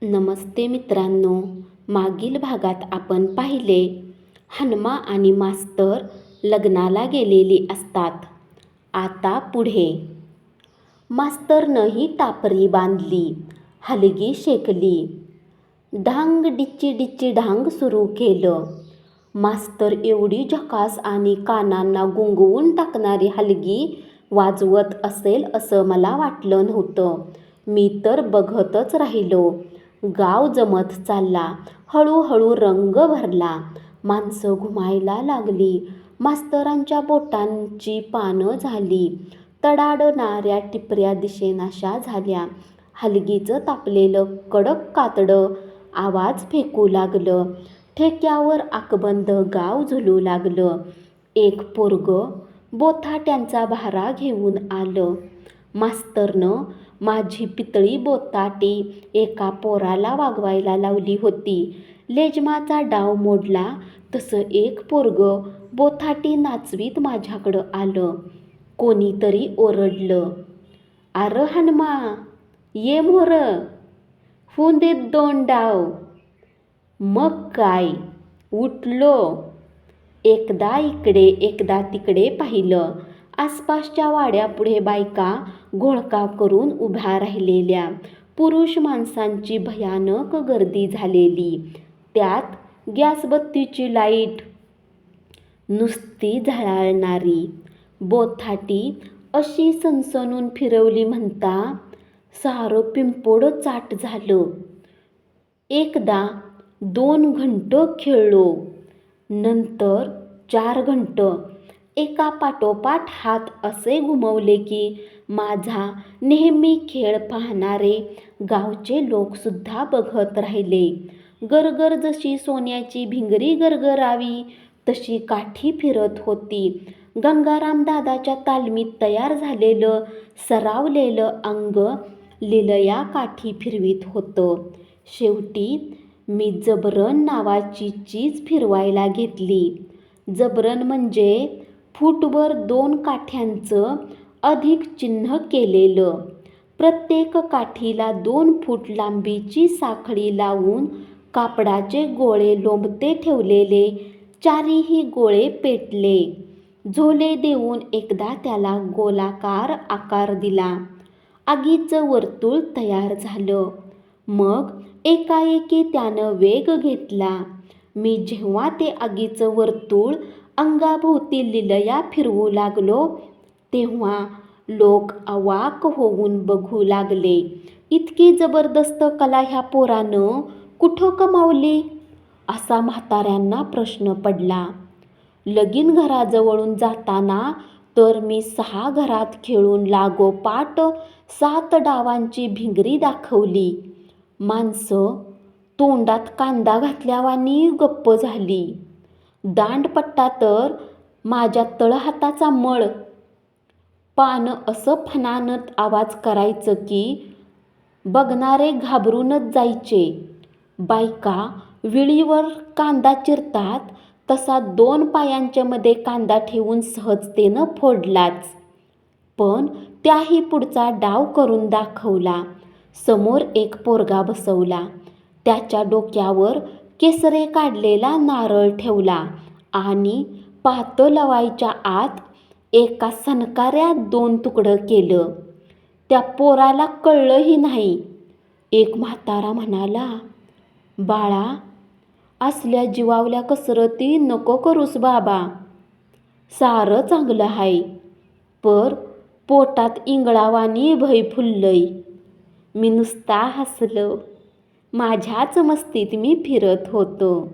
नमस्ते मित्रांनो. मागील भागात आपण पाहिले हनुमा आणि मास्तर लग्नाला गेलेली असतात. आता पुढे मास्तरनंही टापरी बांधली, हलगी शेकली, ढांग डिच्ची डिच्ची ढांग सुरू केलं. मास्तर एवढी झकास आणि कानांना गुंगवून टाकणारी हलगी वाजवत असेल असं मला वाटलं नव्हतं. मी तर बघतच राहिलो. गाव जमत चालला. हळूहळू रंग भरला. माणसं घुमायला लागली. मास्तरांच्या बोटांची पानं झाली. तडाडणाऱ्या टिपऱ्या दिसेनाशा झाल्या. हलगीचं तापलेलं कडक कातडं आवाज फेकू लागलं. ठेक्यावर आकबंद गाव झुलू लागलं. एक पोरगं बोथाट्यांचा भारा घेऊन आलं. मास्तरनं माझी पितळी बोथाटी एका पोराला वागवायला लावली होती. लेझमाचा डाव मोडला तसं एक पोरगं बोथाटी नाचवीत माझ्याकडं आलं. कोणीतरी ओरडलं, "अरे हनुमा, ये मोर, होऊन देत 2 डाव." मग काय, उठलो. एकदा इकडे एकदा तिकडे पाहिलं. आसपासच्या वाड्यापुढे बायका घोळका करून उभ्या राहिलेल्या. पुरुष माणसांची भयानक गर्दी झालेली. त्यात गॅसबत्तीची लाईट नुसती झळाळणारी. बोथाटी अशी सणसणून फिरवली म्हणता सारं पिंपोडं चाट झालं. एकदा 2 घंटं खेळलो. नंतर 4 घंटं. एका पाठोपाठ हात असे घुमवले की माझा नेहमी खेळ पाहणारे गावचे लोकसुद्धा बघत राहिले. गरगर जशी सोन्याची भिंगरी गरगरावी तशी काठी फिरत होती. गंगाराम दादाच्या तालमीत तयार झालेलं सरावलेलं अंग लीलया काठी फिरवीत होतं. शेवटी मी जबरन नावाची चीज फिरवायला घेतली. जबरन म्हणजे फूटवर 2 काठ्यांचं अधिक चिन्ह केलेलं. प्रत्येक काठीला 2 फूट लांबीची साखळी लावून कापडाचे गोळे लोंबते ठेवलेले. चारीही गोळे पेटले. झोले देऊन एकदा त्याला गोलाकार आकार दिला. आगीचं वर्तुळ तयार झालं. मग एकाएकी त्यानं वेग घेतला. मी जेव्हा ते आगीचं वर्तुळ अंगाभोवती लीलया फिरवू लागलो तेव्हा लोक अवाक होऊन बघू लागले. इतकी जबरदस्त कला ह्या पोरानं कुठं कमावली असा म्हाताऱ्यांना प्रश्न पडला. लगीन घराजवळून जाताना तर मी 6 घरात खेळून लागोपाठ 7 डावांची भिंगरी दाखवली. माणसं तोंडात कांदा घातल्यावानी गप्प झाली. दांडपट्टा तर माझ्या तळहाताचा मळ. पानं असं फणानत आवाज करायचं की बघणारे घाबरूनच जायचे. बायका विळीवर कांदा चिरतात तसा 2 पायांच्या मध्ये कांदा ठेवून सहजतेनं फोडलाच. पण त्याही पुढचा डाव करून दाखवला. समोर एक पोरगा बसवला. त्याच्या डोक्यावर केसरे काढलेला नारळ ठेवला आणि पाहतं लवायच्या आत एका सणकाऱ्यात 2 तुकडं केलं. त्या पोराला कळलंही नाही. एक म्हातारा म्हणाला, "बाळा, असल्या जीवावल्या कसरती नको करूस बाबा. सारं चांगलं हाय, पर पोटात इंगळावानी भय फुललंय." मी नुसता हसलो. माझ्याच मस्तीत मी फिरत होतो.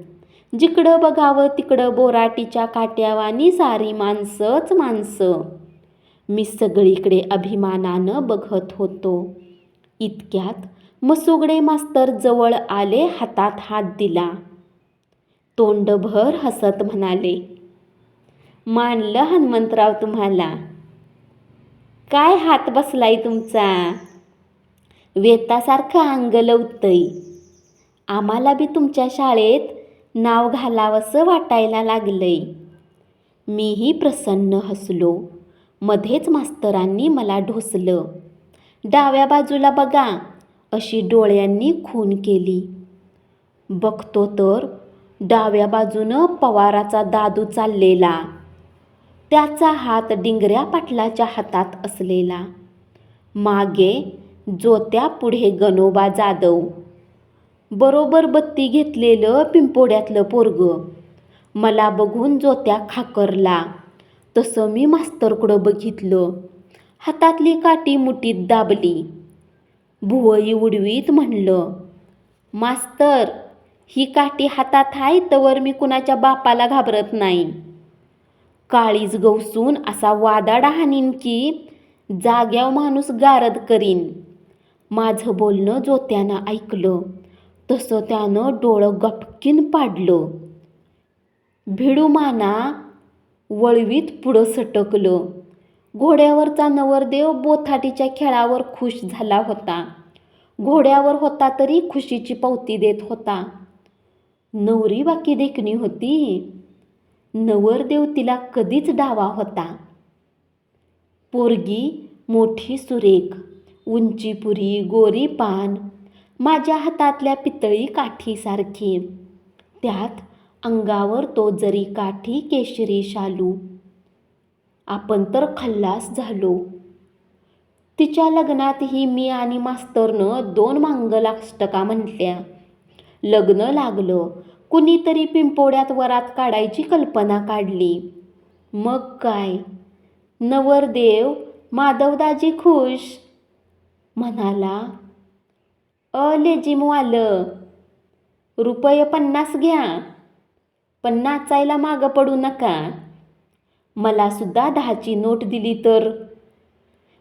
जिकडं बघावं तिकडं बोराटीच्या काट्यावानी सारी माणसंच माणसं. मी सगळीकडे अभिमानानं बघत होतो. इतक्यात मसुगडे मास्तर जवळ आले. हातात हात दिला. तोंडभर हसत म्हणाले, "मानलं हनुमंतराव तुम्हाला. काय हात बसलाय तुमचा. वेतासारखं अंग लवतंय. आम्हाला बी तुमच्या शाळेत नाव घालावंसं वाटायला लागलंय." मीही प्रसन्न हसलो. मध्येच मास्तरांनी मला ढोसलं, "डाव्या बाजूला बघा, अशी डोळ्यांनी खून केली. बघतो तर डाव्या बाजूनं पवाराचा दादू चाललेला, त्याचा हात डिंगऱ्या पाटलाच्या हातात असलेला, मागे जोत्या पुढे गणोबा जाधव, बरोबर बत्ती घेतलेलं पिंपोड्यातलं पोरगं. मला बघून जोत्या खाकरला. तसं मी मास्तरकडं बघितलं. हातातली काठी मुठीत दाबली. भुवई उडवीत म्हणलं, मास्तर, ही काठी हातात आहे तवर मी कुणाच्या बापाला घाबरत नाही. काळीज गवसून असा वादाडा हाणीन की जाग्यावर माणूस गारद करीन. माझं बोलणं जोत्यानं ऐकलं. तसं त्यानं डोळं गपकीन पाडलं. भिडूमाना वळवीत पुढं सटकलं. घोड्यावरचा नवरदेव बोथाटीच्या खेळावर खुश झाला होता. घोड्यावर होता तरी खुशीची पावती देत होता. नवरी बाकी देखणी होती. नवरदेव तिला कधीच डावा होता. पोरगी मोठी सुरेख, उंचीपुरी, गोरी पान, माझ्या हातातल्या पितळी काठीसारखी. त्यात अंगावर तो जरी काठी केशरी शालू. आपण तर खल्लास झालो. तिच्या लग्नातही मी आणि मास्तरनं 2 मंगलाष्टका म्हटल्या. लग्न लागलं. कुणीतरी पिंपोड्यात वरात काढायची कल्पना काढली. मग काय, नवरदेव माधवदाजी खुश म्हणाला, लेजिमवालं, ₹50 घ्या, पण नाचायला मागं पडू नका. मला सुद्धा 10ची नोट दिली तर.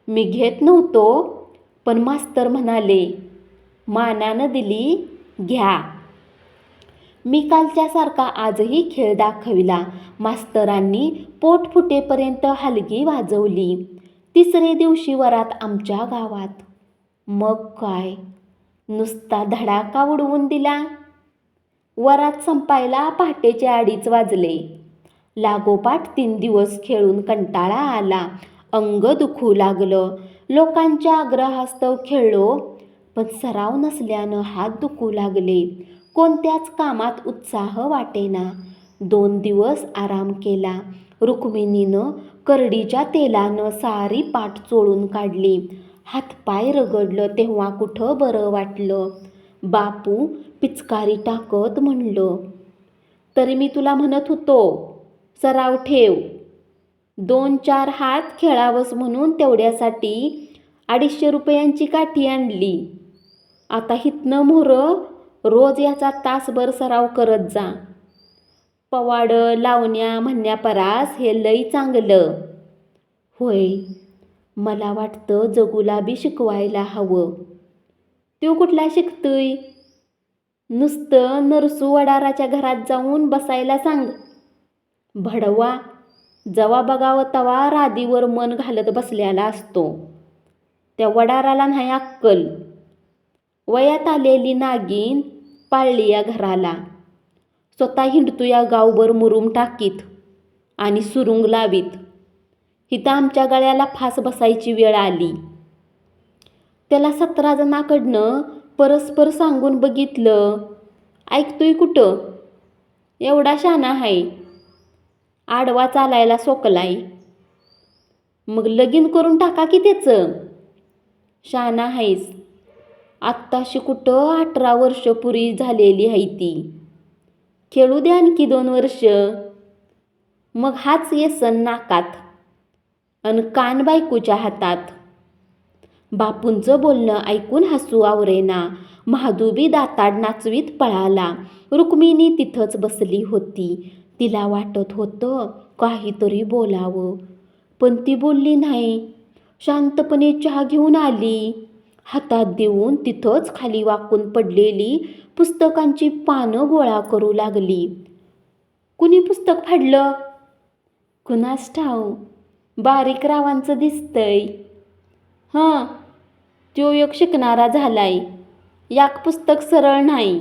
मी घेत नव्हतो, पण मास्तर म्हणाले, मानानं दिली, घ्या. मी कालच्यासारखा आजही खेळ दाखविला. मास्तरांनी पोट फुटेपर्यंत हलगी वाजवली. 3रे दिवशी वरात आमच्या गावात. मग काय, नुसता धडाका उडवून दिला. वरात संपायला पहाटेचे 2:30 वाजले. लागोपाठ 3 दिवस खेळून कंटाळा आला. अंग दुखू लागलं. लोकांच्या आग्रहास्तव खेळलो, पण सराव नसल्यानं हात दुखू लागले. कोणत्याच कामात उत्साह वाटेना. 2 दिवस आराम केला. रुक्मिणीनं करडीच्या तेलानं सारी पाठ चोळून काढली. हातपाय रगडलं तेव्हा कुठं बरं वाटलं. बापू पिचकारी टाकत म्हणलं, तरी मी तुला म्हणत होतो, सराव ठेव. 2-4 हात खेळावंस म्हणून तेवढ्यासाठी 250 रुपयांची काठी आणली. आता हितनं मोहरं रोज याचा तासभर सराव करत जा. पवाडं लावण्या म्हणण्यापरास हे लई चांगलं. होय, मला वाटतं जगूला बी शिकवायला हवं. तो कुठला शिकतोय? नुसतं नरसू वडाराच्या घरात जाऊन बसायला सांग. भडवा जवा बघावं तवा राधीवर मन घालत बसलेला असतो. त्या वडाराला नाही अक्कल. वयात आलेली नागिन पाळली या घराला. स्वतः हिंडतो या गावभर मुरुम टाकीत आणि सुरुंग लावीत. इथं आमच्या गळ्याला फास बसायची वेळ आली. त्याला 17 जणांकडनं परस्पर सांगून बघितलं, ऐकतोय कुठं? एवढा शहाणा आहे. आडवा चालायला सोकलाय. मग लगीन करून टाका की त्याचं. शहाणा आहेस. आत्ताशी कुठं 18 वर्ष पुरी झालेली आहे ती. खेळू द्या आणखी 2 वर्ष. मग हाच येसन नाकात अन कान बायकोच्या हातात. बापूंचं बोलणं ऐकून हसू आवरेना. महादुबी दाताड नाचवीत पळाला. रुक्मिणी तिथंच बसली होती. तिला वाटत होतं काहीतरी बोलावं, पण ती बोलली नाही. शांतपणे चहा घेऊन आली. हातात देऊन तिथंच खाली वाकून पडलेली पुस्तकांची पानं गोळा करू लागली. कुणी पुस्तक फाडलं? कुणास ठाव, बारीक रावांचं दिसतंय. हां, तो एक शिकणारा झालाय. याक पुस्तक सरळ नाही.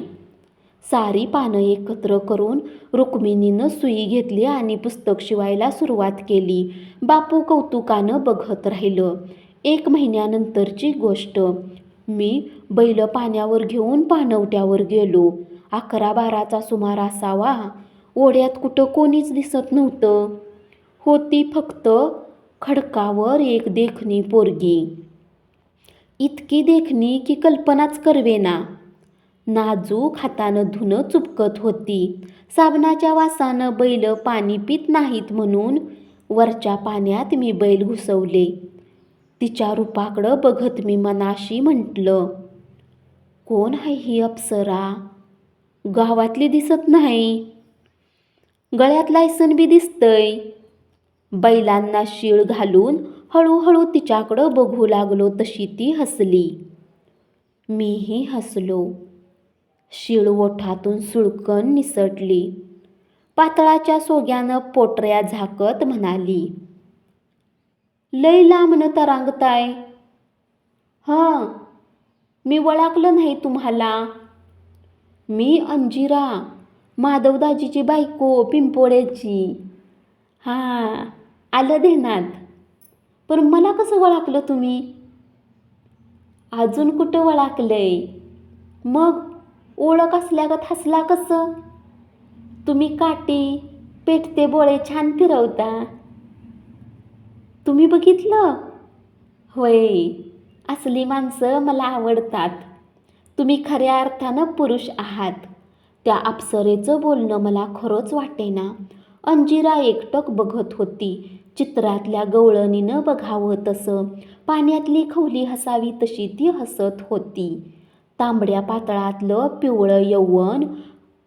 सारी पानं एकत्र करून रुक्मिणीनं सुई घेतली आणि पुस्तक शिवायला सुरुवात केली. बापू कौतुकानं बघत राहिलं. 1 महिन्यानंतरची गोष्ट. मी बैल पाण्यावर घेऊन पाणवट्यावर गेलो. 11-12चा सुमार असावा. ओढ्यात कुठं कोणीच दिसत नव्हतं. होती फक्त खडकावर एक देखणी पोरगी. इतकी देखणी की कल्पनाच करवेना. नाजूक हातानं धुणं चुपकत होती. साबणाच्या वासानं बैल पाणी पित नाहीत म्हणून वरच्या पाण्यात मी बैल घुसवले. तिच्या रूपाकडं बघत मी मनाशी म्हटलं, कोण आहे ही अप्सरा? गावातली दिसत नाही. गळ्यात लायसन बी दिसतंय. बैलांना शीळ घालून हळूहळू तिच्याकडं बघू लागलो तशी ती हसली. मीही हसलो. शीळ ओठातून सुळकण निसटली. पातळाच्या सोग्यानं पोटऱ्या झाकत म्हणाली, लय लांबनं तरांगताय. हां, मी ओळखलं नाही तुम्हाला. मी अंजिरा, माधवदाजीची बायको पिंपोळ्याची. हां, आलं ध्यानात. पण मला कसं ओळखलं तुम्ही? अजून कुठं ओळखलंय? मग ओळख असल्यागत हसला कसं? तुम्ही काठी पेटते बोळे छान फिरवता. तुम्ही बघितलं? होय, असली माणसं मला आवडतात. तुम्ही खऱ्या अर्थानं पुरुष आहात. त्या अप्सरेचं बोलणं मला खरंच वाटेना. अंजिरा एकटक बघत होती. चित्रातल्या गवळणीनं बघावं तसं, पाण्यातली खवली हसावी तशी ती हसत होती. तांबड्या पातळातलं पिवळं यौवन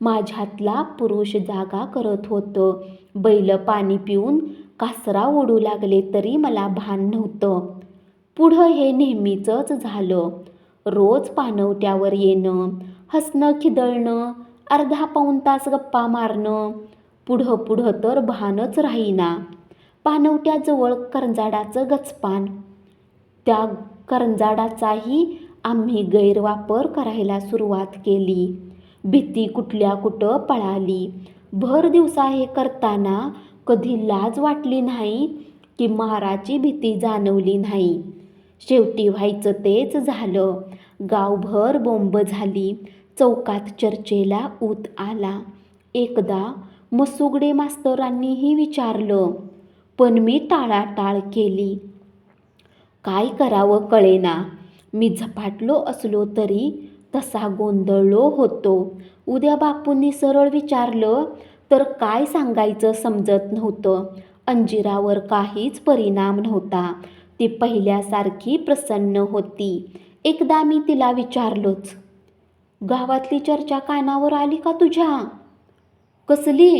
माझ्यातला पुरुष जागा करत होतं. बैल पाणी पिऊन कासरा ओढू लागले तरी मला भान नव्हतं. पुढं हे नेहमीचंच झालं. रोज पाणवट्यावर येणं, हसणं खिदळणं, अर्धा पाऊण तास गप्पा मारणं. पुढं पुढं तर भानच राहीना. पाणवट्याजवळ करंजाडाचं गचपान. त्या करंजाडाचाही आम्ही गैरवापर करायला सुरुवात केली. भीती कुठल्या कुठं पळाली. भर दिवसा हे करताना कधी लाज वाटली नाही की माराची भीती जाणवली नाही. शेवटी व्हायचं तेच झालं. गावभर बोंब झाली. चौकात चर्चेला ऊत आला. एकदा मसुगडे मास्तरांनीही विचारलं, पण मी टाळाटाळ केली. काय करावं कळेना. मी झपाटलो असलो तरी तसा गोंधळलो होतो. उद्या बापूंनी सरळ विचारलं तर काय सांगायचं समजत नव्हतं. अंजिरावर काहीच परिणाम नव्हता. ती पहिल्यासारखी प्रसन्न होती. एकदा मी तिला विचारलोच, गावातली चर्चा कानावर आली का तुझ्या? कसली?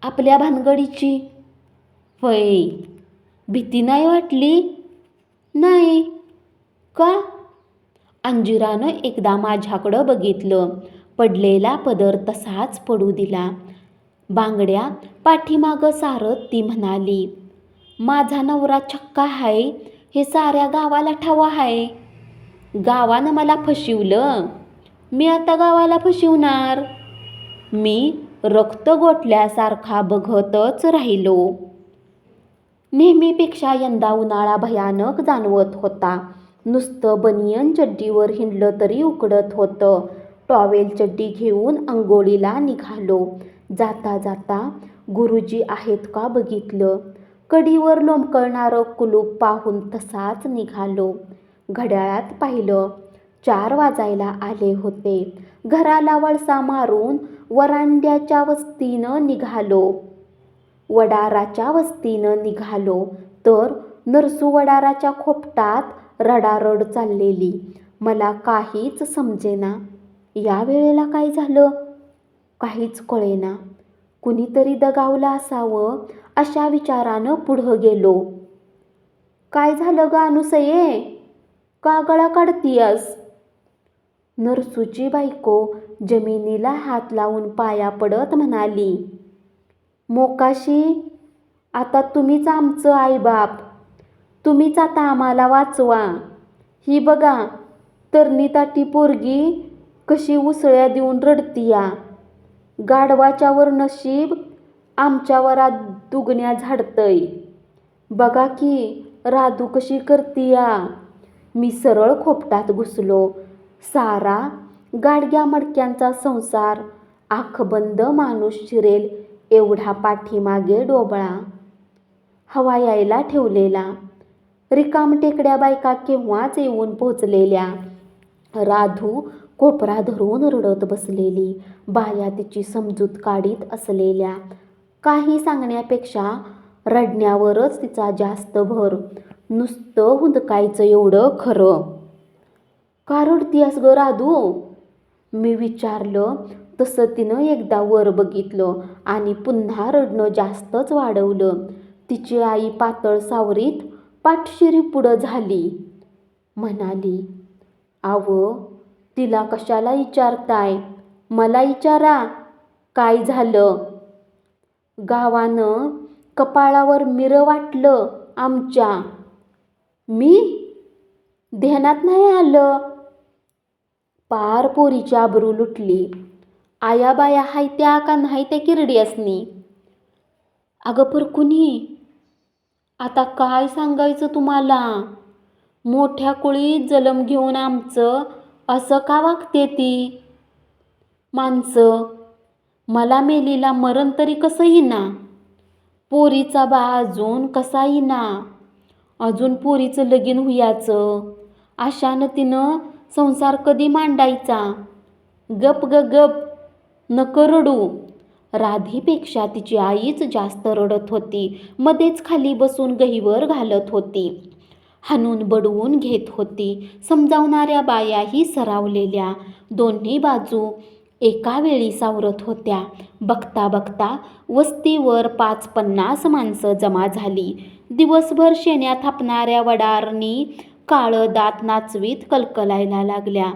आपल्या भानगडीची. वय, भीती नाही वाटली? नाही. का? अंजिरानं एकदा माझ्याकडं बघितलं. पडलेला पदर तसाच पडू दिला. बांगड्या पाठीमागं सारत ती म्हणाली, माझा नवरा छक्का हाय हे साऱ्या गावाला ठावा हाय. गावानं मला फशिवलं, मी आता गावाला फशिवणार. मी रक्त गोठल्यासारखा बघतच राहिलो. नेहमीपेक्षा यंदा उन्हाळा भयानक जाणवत होता. नुसतं बनियन चड्डीवर हिंडलं तरी उकडत होतं. टॉवेल चड्डी घेऊन अंघोळीला निघालो. जाता जाता गुरुजी आहेत का बघितलं. कडीवर लोंबकळणारं कुलूप पाहून तसाच निघालो. घड्याळात पाहिलं, 4 वाजायला आले होते. घराला वळसा मारून वरांड्याच्या वस्तीनं निघालो. वडाराच्या वस्तीनं निघालो तर नरसू वडाराच्या खोपटात रडारड चाललेली. मला काहीच समजेना. या वेळेला काय झालं? काहीच कळेना. कुणीतरी दगावलं असावं अशा विचारानं पुढं गेलो. काय झालं ग अनुसये? का गळा काढतीयस? नरसूची बायको जमिनीला हात लावून पाया पडत म्हणाली, मोकाशी, आता तुम्हीच आमचं आईबाप. तुम्हीच आता आम्हाला वाचवा. ही बघा तरणी-ताटी पोरगी कशी उसळ्या देऊन रडतीया. गाढवाच्यावर नशीब आमच्यावरात दुगण्या झाडतंय. बघा की राधू कशी करतीया. मी सरळ खोपटात घुसलो. सारा गाडग्या मडक्यांचा संसार आखबंद माणूस शिरेल एवढा पाठीमागे डोबळा. हवा यायला ठेवलेला. रिकामटेकड्या बायका केव्हाच येऊन पोचलेल्या. राधू कोपरा धरून रडत बसलेली. बाया तिची समजूत काढीत असलेल्या. काही सांगण्यापेक्षा रडण्यावरच तिचा जास्त भर. नुसतं हुंदकायचं एवढं खरं. का रडतीयस ग राधू? मी विचारलं तसं तिनं एकदा वर बघितलं आणि पुन्हा रडणं जास्तच वाढवलं. तिची आई पातळ सावरीत पाठशिरी पुढं झाली. म्हणाली, आव तिला कशाला विचारताय? मला विचारा, काय झालं? गावानं कपाळावर मिरं वाटलं आमच्या. मी ध्यानात नाही आलं. पार पोरीची आबरू लुटली. आया बाया हाय त्या का नाही त्या किरड्यासनी? अगं परकुनी, आता काय सांगायचं तुम्हाला? मोठ्या कुळीत जलम घेऊन आमचं असं का वागते ती माणसं? मला मेलीला मरण तरी कसं येईना? पोरीचा बा अजून कसा येईना? अजून पोरीचं लगीन हुयाचं. अशानं तिनं संसार कधी मांडायचा? गप ग गप, नको रडू. राधीपेक्षा तिची आईच जास्त रडत होती. मध्येच खाली बसून गहिवर घालत होती. हाणून बडवून घेत होती. समजावणाऱ्या बायाही सरावलेल्या. दोन्ही बाजू एका वेळी सावरत होत्या. बघता बघता वस्तीवर 5-50 माणसं जमा झाली. दिवसभर शेण्या थापणाऱ्या वडारणी काळं दात नाचवीत कलकलायला लागल्या.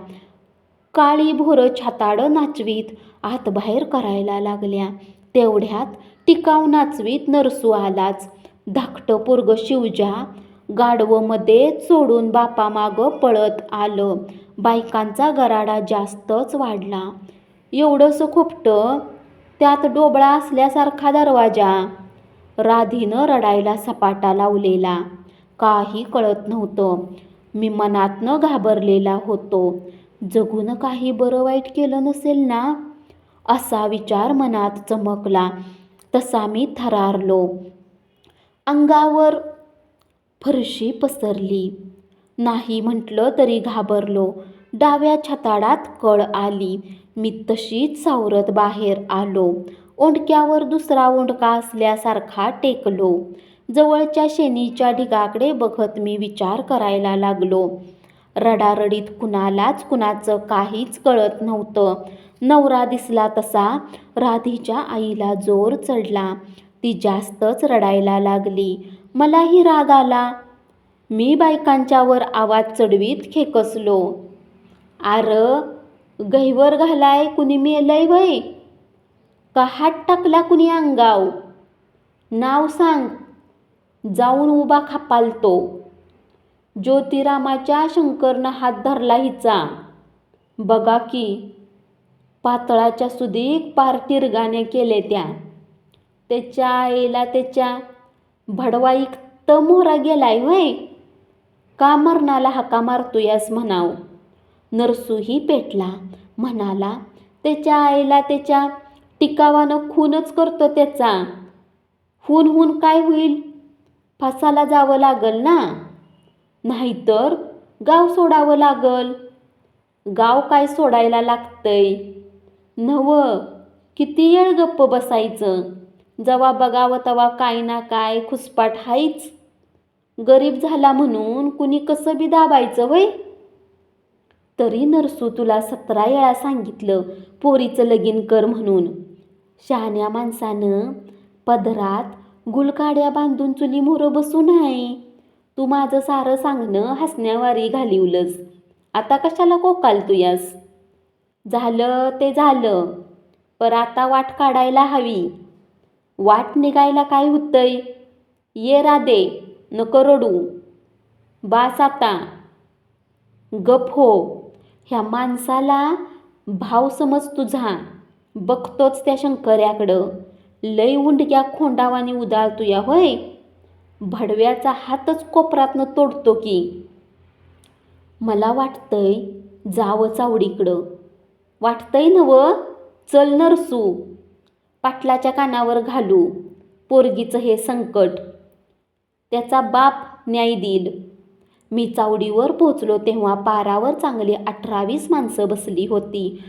काळी भोरं छाताडं नाचवीत आत बाहेर करायला लागल्या. तेवढ्यात टिकाव नाचवीत नरसू आलाच. धाकटं पोरगं शिवजा गाढवं मध्येच सोडून बापामागं पळत आलं. बायकांचा गराडा जास्तच वाढला. एवढंसं खोपटं, त्यात डोबळा असल्यासारखा दरवाजा. राधीनं रडायला सपाटा लावलेला. काही कळत नव्हतं. मी मनातनं घाबरलेला होतो. जगून काही बरं वाईट केलं नसेल ना, असा विचार मनात चमकला. तसा मी थरारलो. अंगावर फरशी पसरली. नाही म्हटलं तरी घाबरलो. डाव्या छाताडात कळ आली. मी तशीच सावरत बाहेर आलो. ओंडक्यावर दुसरा ओंडका असल्यासारखा टेकलो. जवळच्या शेणीच्या ढिगाकडे बघत मी विचार करायला लागलो. रडारडीत कुणालाच कुणाचं काहीच कळत नव्हतं. नवरा दिसला तसा राधीच्या आईला जोर चढला. ती जास्तच रडायला लागली. मलाही राग आला. मी बायकांच्यावर आवाज चढवीत खेकसलो. आर गहिवर घालाय कुणी मेलय वय? का हात टाकला कुणी अंगाव? नाव सांग. जाऊन उभा खापालतो. ज्योतिरामाच्या शंकरनं हात धरला हिचा. बघा की, पातळाच्या सुदीक पार तिरगाने केले त्या. त्याच्या आईला त्याच्या भडवाईक त मोहरा गेलाय व्हय? का मरणाला हाका मारतोयास म्हणाव. नरसूही पेटला. म्हणाला, त्याच्या आईला त्याच्या टिकावानं खूनच करतो त्याचा. हून काय होईल? फासाला जावं लागल ना, नाहीतर गाव सोडावं लागल. गाव काय सोडायला लागतंय नव? किती वेळ गप्प बसायचं? जवा बघावं तवा काय ना काय खुसपाट हायच. गरीब झाला म्हणून कुणी कसं बी दाबायचं वय? तरी नरसू तुला 17 वेळा सांगितलं पोरीचं लगीन कर म्हणून. शहाण्या माणसानं पदरात गुलकाड्या बांधून चुली मोहरं बसू नाही. तू माझं सारं सांगणं हसण्यावारी घालिवलंस. आता कशाला कोकाल तुयास? झालं ते झालं, पर आता वाट काढायला हवी. वाट निघायला काय होतंय? ये राधे, नको रडू. बास आता, गप हो. ह्या माणसाला भाव समज तुझा. बघतोच त्या शंकर्याकडं. लई उंडक्या खोंडावानी उदाळतोया होय? भडव्याचा हातच कोपरातनं तोडतो की. मला वाटतंय जावं चावडीकडं. वाटतंय नव? चल नरसू, पाटलाच्या कानावर घालू पोरगीचं हे संकट. त्याचा बाप न्याय देईल. मी चावडीवर पोचलो तेव्हा पारावर चांगली 18-20 माणसं बसली होती.